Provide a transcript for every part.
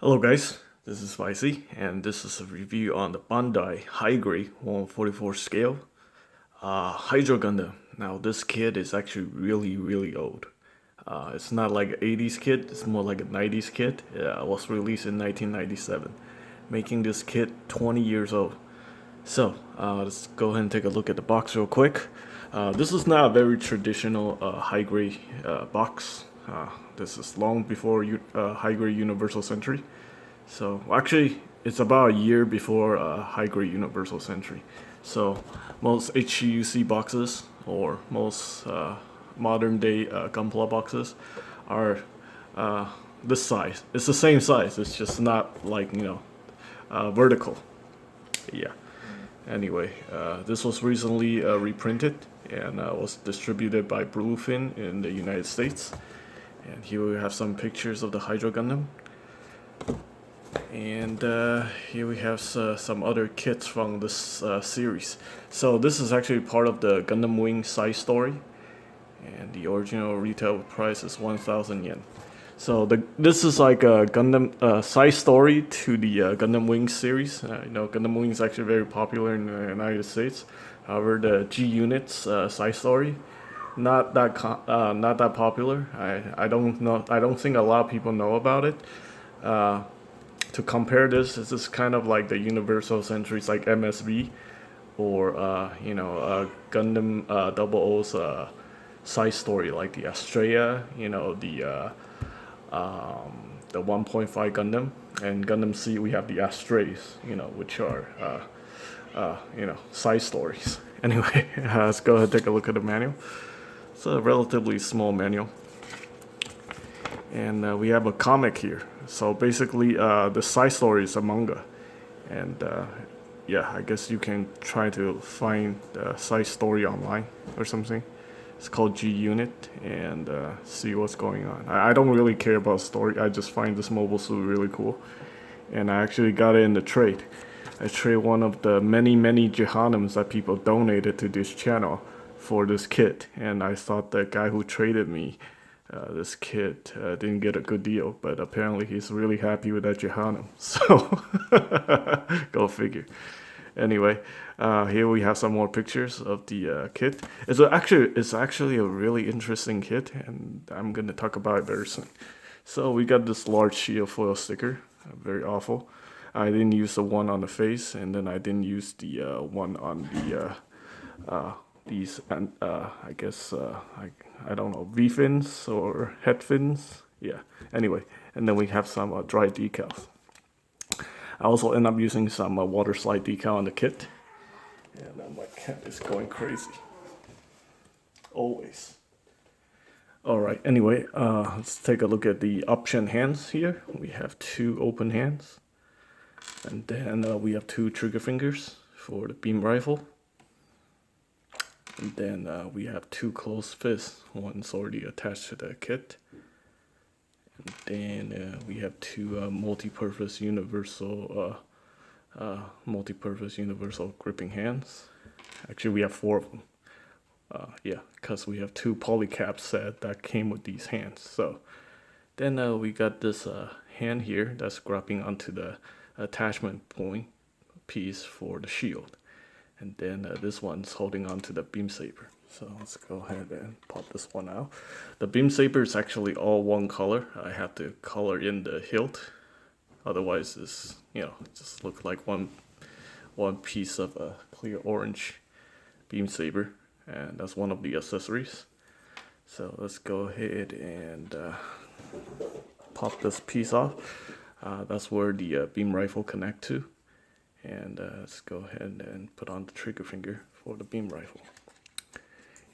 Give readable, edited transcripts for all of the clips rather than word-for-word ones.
Hello guys, this is Vicey, and this is a review on the Bandai Hydra 144 scale Hydra Gundam. Now this kit is actually really old. It's not like an 80s kit, it's more like a 90s kit. It was released in 1997, making this kit 20 years old. So let's go ahead and take a look at the box real quick. This is not a very traditional high grade box. This is long before high grade Universal Century. So actually, it's about a year before high grade Universal Century. So most HUC boxes or most modern day Gunpla boxes are this size. It's the same size. It's just not like vertical. Yeah. Anyway, this was recently reprinted and was distributed by Bluefin in the United States. And here we have some pictures of the Hydra Gundam. And here we have some other kits from this series. So this is actually part of the Gundam Wing side story. And the original retail price is 1,000 yen. So this is like a Gundam side story to the Gundam Wing series. Gundam Wing is actually very popular in the United States. However, the G Unit's side story, not that popular. I don't know. I don't think a lot of people know about it. To compare this is kind of like the Universal Centuries, like MSV, or Gundam Double O's side story, like the Astrea, the 1.5 Gundam, and Gundam C. We have the Astrays, which are side stories. Anyway, let's go ahead and take a look at the manual. It's a relatively small manual. And we have a comic here. So basically, the side story is a manga. And yeah, I guess you can try to find the side story online or something. It's called G Unit and see what's going on. I don't really care about story. I just find this mobile suit really cool. And I actually got it in the trade. I trade one of the many Jehanims that people donated to this channel for this kit. And I thought the guy who traded me this kit didn't get a good deal, but apparently he's really happy with that Jehanam. So go figure. Anyway, here we have some more pictures of the kit. It's actually a really interesting kit, and I'm gonna talk about it very soon. So we got this large shield foil sticker, very awful. I didn't use the one on the face, and then I didn't use the one on the these and I guess I don't know, V fins or head fins. Yeah. Anyway, and then we have some dry decals. I also end up using some water slide decal on the kit. And my cat is going crazy. Always. Alright, anyway, let's take a look at the option hands here. We have two open hands. And then we have two trigger fingers for the beam rifle. And then we have two closed fists. One's already attached to the kit. And then we have two multi-purpose universal gripping hands. Actually, we have four of them. Yeah, because we have two polycap set that came with these hands. So then we got this hand here that's grabbing onto the attachment point piece for the shield. And then this one's holding on to the beam saber. So let's go ahead and pop this one out. The beam saber is actually all one color. I have to color in the hilt. Otherwise, it's, it just looks like one piece of a clear orange beam saber. And that's one of the accessories. So let's go ahead and pop this piece off. That's where the beam rifle connect to. And let's go ahead and put on the trigger finger for the beam rifle.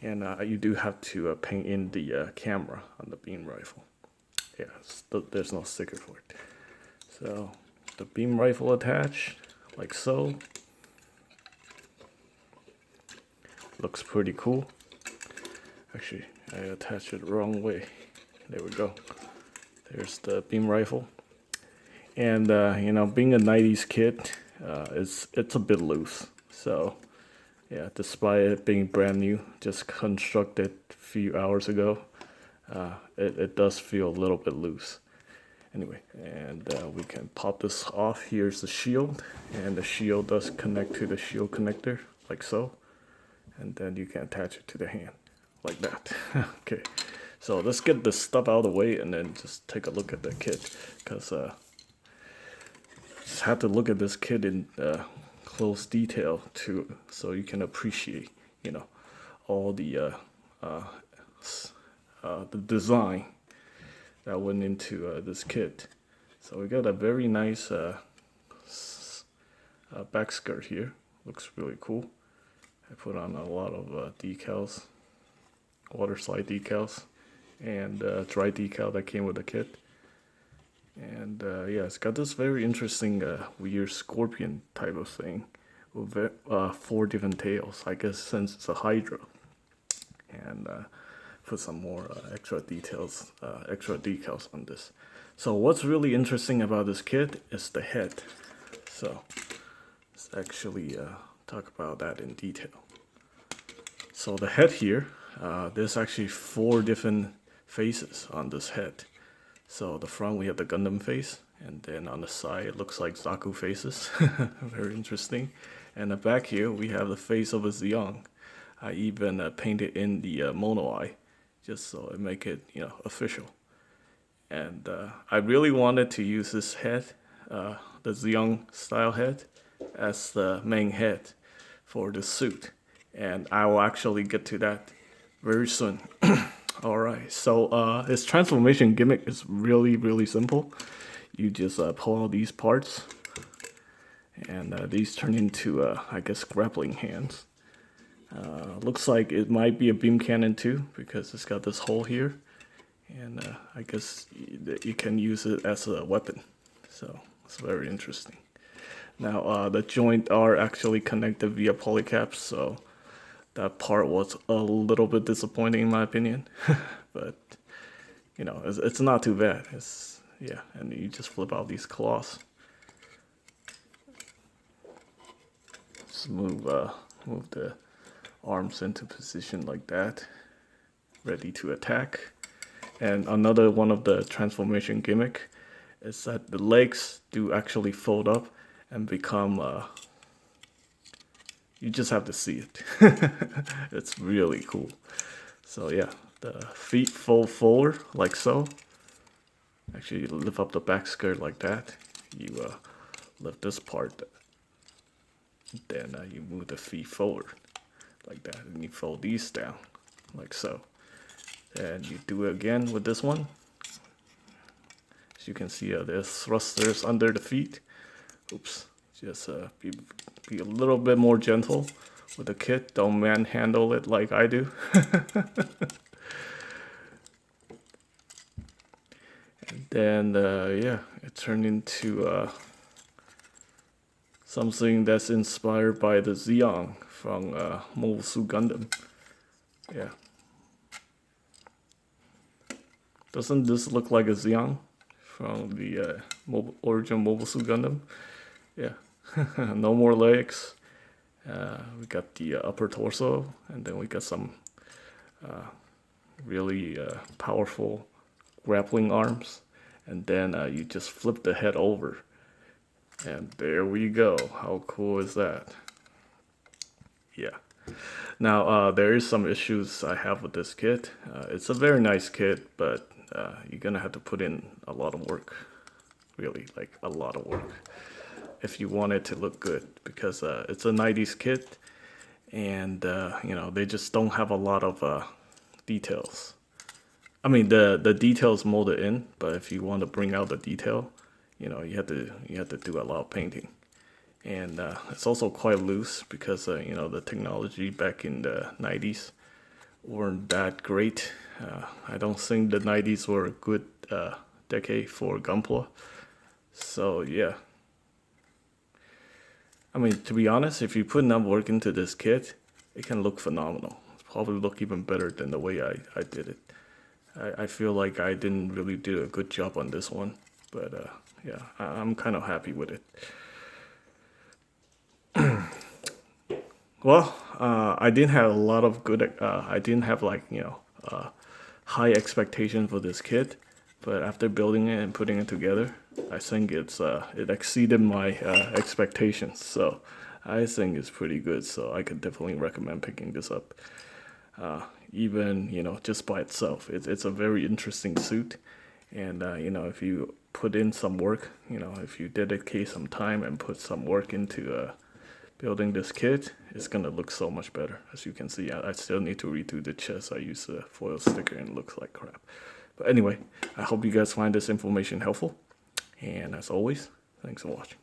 And you do have to paint in the camera on the beam rifle. Yeah, there's no sticker for it. So the beam rifle attached, like so. Looks pretty cool. Actually, I attached it the wrong way. There we go. There's the beam rifle. And being a 90s kit, it's a bit loose. So yeah, despite it being brand new, just constructed a few hours ago, it does feel a little bit loose. Anyway, and we can pop this off. Here's the shield, and the shield does connect to the shield connector, like so. And then you can attach it to the hand, like that. Okay, so let's get this stuff out of the way and then just take a look at the kit, because just have to look at this kit in close detail too, so you can appreciate, you know, all the design that went into this kit. So we got a very nice back skirt here. Looks really cool. I put on a lot of decals, water slide decals, and dry decal that came with the kit. And yeah, it's got this very interesting weird scorpion type of thing with 4 different tails. I guess since it's a Hydra. And put some more extra details, extra decals on this. So what's really interesting about this kit is the head. So let's actually talk about that in detail. So the head here, there's actually 4 different faces on this head. So the front we have the Gundam face, and then on the side it looks like Zaku faces. Very interesting. And the back here we have the face of a Zeong. I even painted in the mono eye, just so it make it, you know, official. And I really wanted to use this head, the Zeong style head, as the main head for the suit. And I will actually get to that very soon. Alright, so its transformation gimmick is really simple. You just pull out these parts, and these turn into, I guess, grappling hands. Looks like it might be a beam cannon too, because it's got this hole here, and I guess you can use it as a weapon. So it's very interesting. Now the joints are actually connected via polycaps, so that part was a little bit disappointing in my opinion. But you know, it's not too bad. It's, yeah, and you just flip out these claws. Just move the arms into position like that, ready to attack. And another one of the transformation gimmick is that the legs do actually fold up and become you just have to see it. It's really cool. So yeah, the feet fold forward like so. Actually, you lift up the back skirt like that. You lift this part, then you move the feet forward like that, and you fold these down like so. And you do it again with this one. As you can see, there's thrusters under the feet. Oops, just be a little bit more gentle with the kit. Don't manhandle it like I do. And then yeah, it turned into something that's inspired by the Zeong from Mobile Suit Gundam. Yeah. Doesn't this look like a Zeong from the original Mobile Suit Gundam? Yeah. No more legs. We got the upper torso, and then we got some really powerful grappling arms. And then you just flip the head over. And there we go. How cool is that? Yeah. Now, there is some issues I have with this kit. It's a very nice kit, but you're gonna have to put in a lot of work. Really, like a lot of work, if you want it to look good. Because it's a 90s kit, and you know, they just don't have a lot of details. I mean, the details molded in, but if you want to bring out the detail, you know, you have to do a lot of painting. And it's also quite loose because you know, the technology back in the 90s weren't that great. I don't think the 90s were a good decade for Gunpla. So yeah, I mean, to be honest, if you put enough work into this kit, it can look phenomenal. It's probably look even better than the way I did it. I feel like I didn't really do a good job on this one, but yeah, I'm kind of happy with it. Well, I didn't have a lot of good. I didn't have, like, you know, high expectations for this kit, But after building it and putting it together, I think it exceeded my expectations. So I think it's pretty good. So I could definitely recommend picking this up. Even just by itself, it's a very interesting suit. And if you put in some work, if you dedicate some time and put some work into building this kit, it's gonna look so much better. As you can see, I still need to redo the chest. I use a foil sticker and it looks like crap. But anyway, I hope you guys find this information helpful. And as always, thanks for watching.